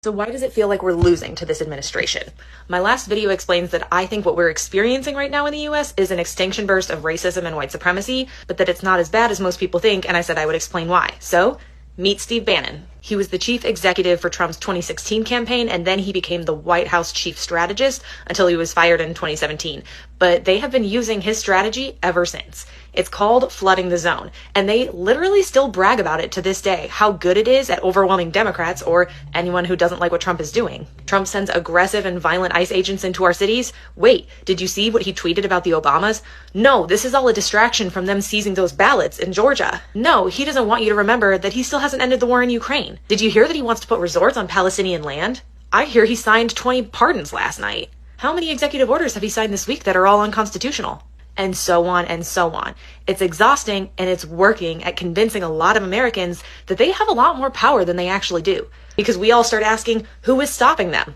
So why does it feel like we're losing to this administration? My last video explains that I think what we're experiencing right now in the US is an extinction burst of racism and white supremacy, but that it's not as bad as most people think, and I said I would explain why. So, meet Steve Bannon. He was the chief executive for Trump's 2016 campaign, and then he became the White House chief strategist until he was fired in 2017. But they have been using his strategy ever since. It's called flooding the zone, and they literally still brag about it to this day, how good it is at overwhelming Democrats or anyone who doesn't like what Trump is doing. Trump sends aggressive and violent ICE agents into our cities. Wait, did you see what he tweeted about the Obamas? No, this is all a distraction from them seizing those ballots in Georgia. No, he doesn't want you to remember that he still hasn't ended the war in Ukraine. Did you hear that he wants to put resorts on Palestinian land? I hear he signed 20 pardons last night. How many executive orders have he signed this week that are all unconstitutional? And so on and so on. It's exhausting, and it's working at convincing a lot of Americans that they have a lot more power than they actually do. Because we all start asking, who is stopping them?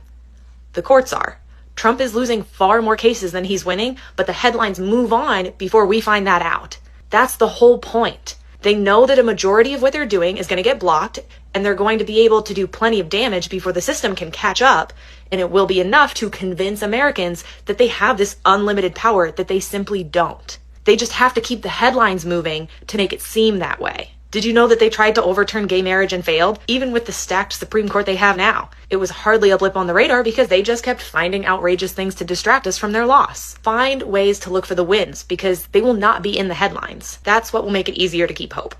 The courts are. Trump is losing far more cases than he's winning, but the headlines move on before we find that out. That's the whole point. They know that a majority of what they're doing is going to get blocked, and they're going to be able to do plenty of damage before the system can catch up, and it will be enough to convince Americans that they have this unlimited power that they simply don't. They just have to keep the headlines moving to make it seem that way. Did you know that they tried to overturn gay marriage and failed, even with the stacked Supreme Court they have now? It was hardly a blip on the radar because they just kept finding outrageous things to distract us from their loss. Find ways to look for the wins because they will not be in the headlines. That's what will make it easier to keep hope.